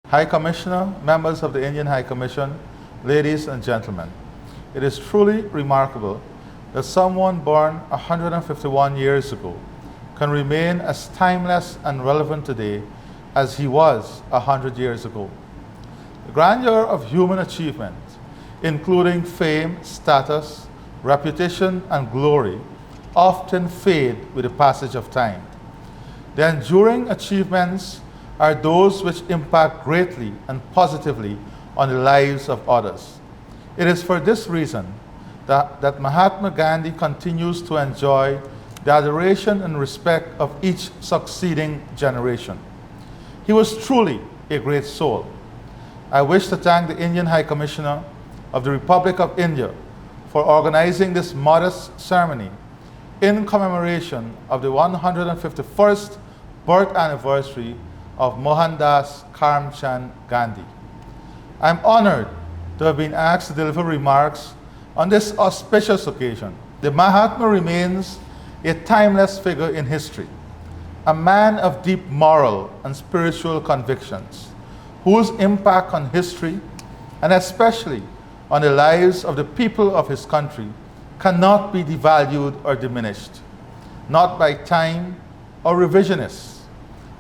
High Commissioner, members of the Indian High Commission, ladies and gentlemen, it is truly remarkable that someone born 151 years ago can remain as timeless and relevant today as he was 100 years ago. The grandeur of human achievement, including fame, status, reputation, and glory, often fade with the passage of time. The enduring achievements are those which impact greatly and positively on the lives of others. It is for this reason that Mahatma Gandhi continues to enjoy the adoration and respect of each succeeding generation. He was truly a great soul. I wish to thank the Indian High Commissioner of the Republic of India for organizing this modest ceremony in commemoration of the 151st birth anniversary of Mohandas Karamchand Gandhi. I am honored to have been asked to deliver remarks on this auspicious occasion. The Mahatma remains a timeless figure in history, a man of deep moral and spiritual convictions, whose impact on history, and especially on the lives of the people of his country, cannot be devalued or diminished, not by time or revisionists.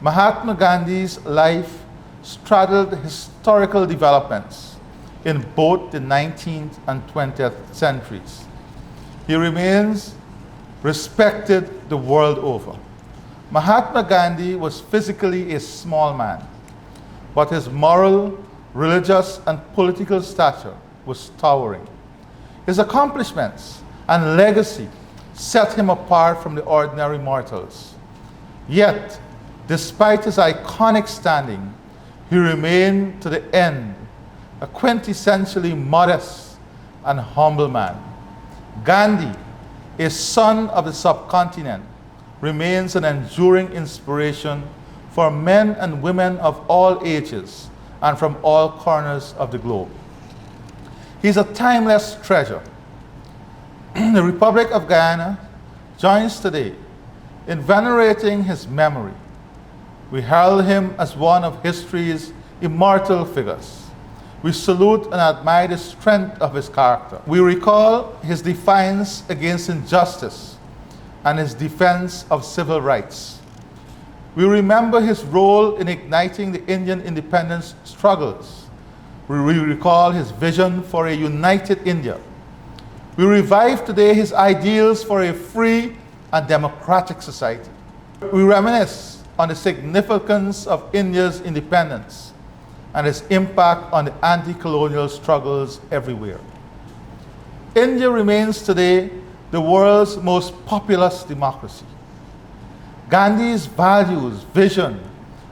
Mahatma Gandhi's life straddled historical developments in both the 19th and 20th centuries. He remains respected the world over. Mahatma Gandhi was physically a small man, but his moral, religious, and political stature was towering. His accomplishments and legacy set him apart from the ordinary mortals. Yet, despite his iconic standing, he remained to the end a quintessentially modest and humble man. Gandhi, a son of the subcontinent, remains an enduring inspiration for men and women of all ages and from all corners of the globe. He's a timeless treasure. The Republic of Guyana joins today in venerating his memory. We herald him as one of history's immortal figures. We salute and admire the strength of his character. We recall his defiance against injustice and his defense of civil rights. We remember his role in igniting the Indian independence struggles. We recall his vision for a united India. We revive today his ideals for a free and democratic society. We reminisce on the significance of India's independence and its impact on the anti-colonial struggles everywhere. India remains today the world's most populous democracy. Gandhi's values, vision,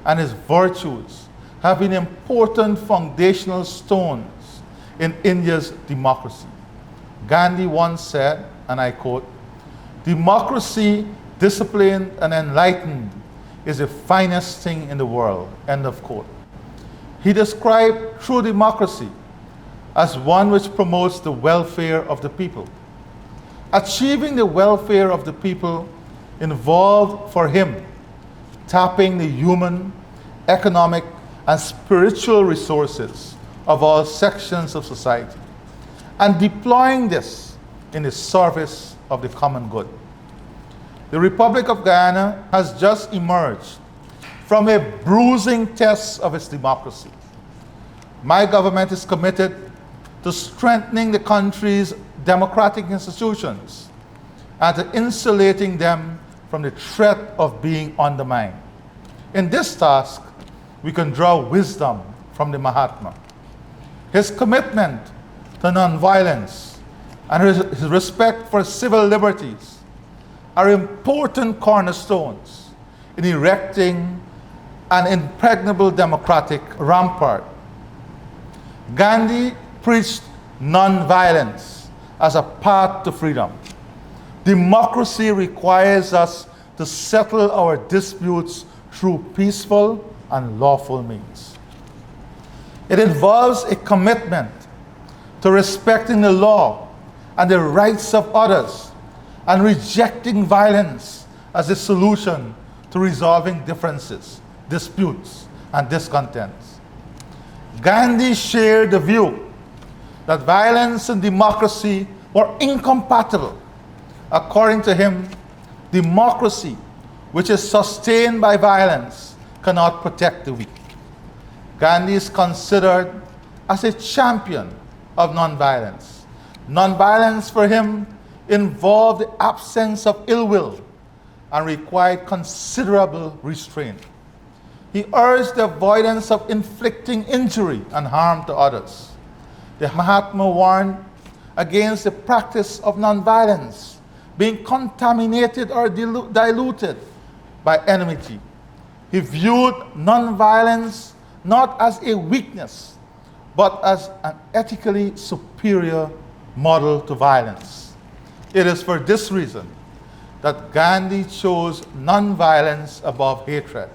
and his virtues have been important foundational stones in India's democracy. Gandhi once said, and I quote, "Democracy, disciplined and enlightened, is the finest thing in the world," end of quote. He described true democracy as one which promotes the welfare of the people. Achieving the welfare of the people involved for him tapping the human, economic, and spiritual resources of all sections of society and deploying this in the service of the common good. The Republic of Guyana has just emerged from a bruising test of its democracy. My government is committed to strengthening the country's democratic institutions and to insulating them from the threat of being undermined. In this task, we can draw wisdom from the Mahatma. His commitment to nonviolence and his respect for civil liberties are important cornerstones in erecting an impregnable democratic rampart. Gandhi preached nonviolence as a path to freedom. Democracy requires us to settle our disputes through peaceful and lawful means. It involves a commitment to respecting the law and the rights of others and rejecting violence as a solution to resolving differences, disputes, and discontents. Gandhi shared the view that violence and democracy were incompatible. According to him, democracy, which is sustained by violence, cannot protect the weak. Gandhi is considered as a champion of nonviolence. Nonviolence for him involved the absence of ill will and required considerable restraint. He urged the avoidance of inflicting injury and harm to others. The Mahatma warned against the practice of nonviolence being contaminated or diluted by enmity. He viewed nonviolence not as a weakness, but as an ethically superior model to violence. It is for this reason that Gandhi chose nonviolence above hatred,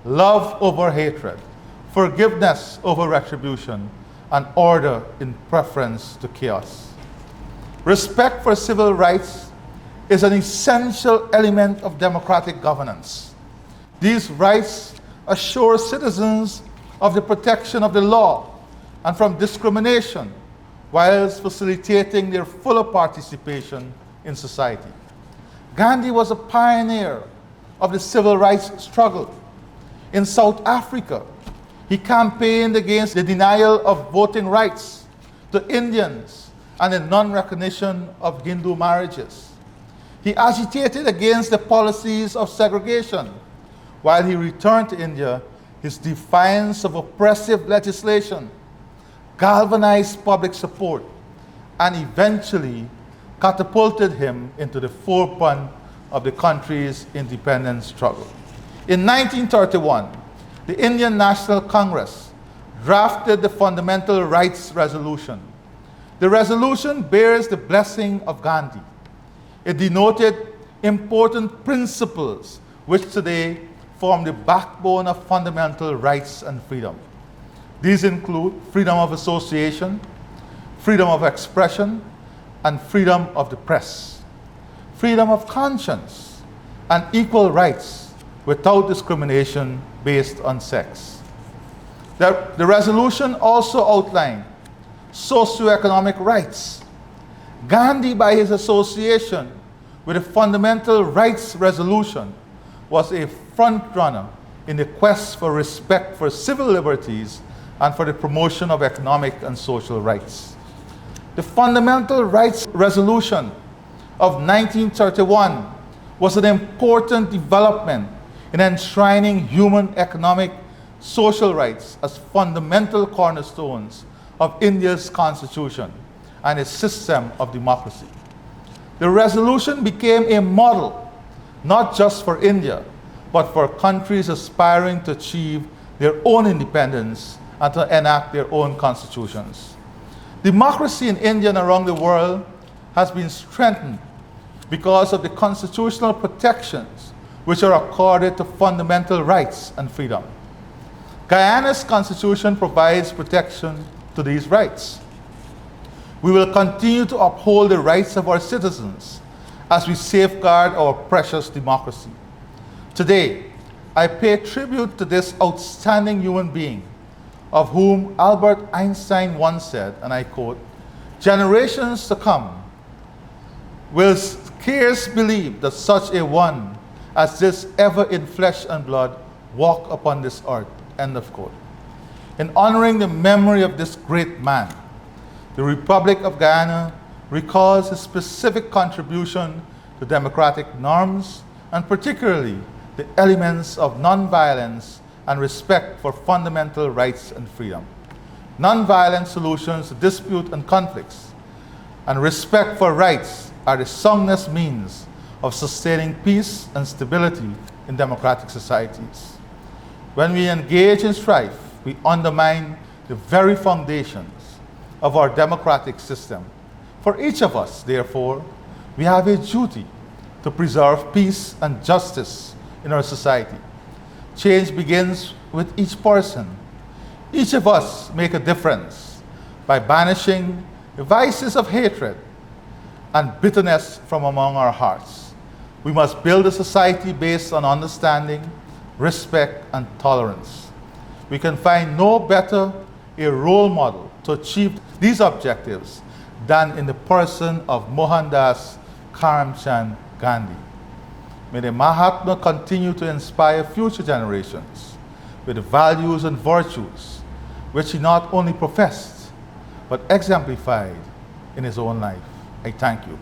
love over hatred, forgiveness over retribution, and order in preference to chaos. Respect for civil rights is an essential element of democratic governance. These rights assure citizens of the protection of the law and from discrimination, whilst facilitating their fuller participation in society. Gandhi was a pioneer of the civil rights struggle. In South Africa, he campaigned against the denial of voting rights to Indians and the non-recognition of Hindu marriages. He agitated against the policies of segregation. While he returned to India, his defiance of oppressive legislation galvanized public support and eventually catapulted him into the forefront of the country's independence struggle. In 1931, the Indian National Congress drafted the Fundamental Rights Resolution. The resolution bears the blessing of Gandhi. It denoted important principles which today form the backbone of fundamental rights and freedom. These include freedom of association, freedom of expression, and freedom of the press, freedom of conscience, and equal rights without discrimination based on sex. The resolution also outlined socioeconomic rights. Gandhi, by his association with the Fundamental Rights Resolution, was a frontrunner in the quest for respect for civil liberties and for the promotion of economic and social rights. The Fundamental Rights Resolution of 1931 was an important development in enshrining human, economic, social rights as fundamental cornerstones of India's constitution and its system of democracy. The resolution became a model not just for India, but for countries aspiring to achieve their own independence and to enact their own constitutions. Democracy in India and around the world has been strengthened because of the constitutional protections which are accorded to fundamental rights and freedom. Guyana's constitution provides protection to these rights. We will continue to uphold the rights of our citizens as we safeguard our precious democracy. Today, I pay tribute to this outstanding human being, of whom Albert Einstein once said, and I quote, "Generations to come will scarce believe that such a one as this ever in flesh and blood walk upon this earth," end of quote. In honoring the memory of this great man, the Republic of Guyana recalls his specific contribution to democratic norms, and particularly the elements of nonviolence and respect for fundamental rights and freedom. Nonviolent solutions to dispute and conflicts, and respect for rights are the soundest means of sustaining peace and stability in democratic societies. When we engage in strife, we undermine the very foundations of our democratic system. For each of us, therefore, we have a duty to preserve peace and justice in our society. Change begins with each person. Each of us make a difference by banishing the vices of hatred and bitterness from among our hearts. We must build a society based on understanding, respect, and tolerance. We can find no better a role model to achieve these objectives than in the person of Mohandas Karamchand Gandhi. May the Mahatma continue to inspire future generations with the values and virtues which he not only professed, but exemplified in his own life. I thank you.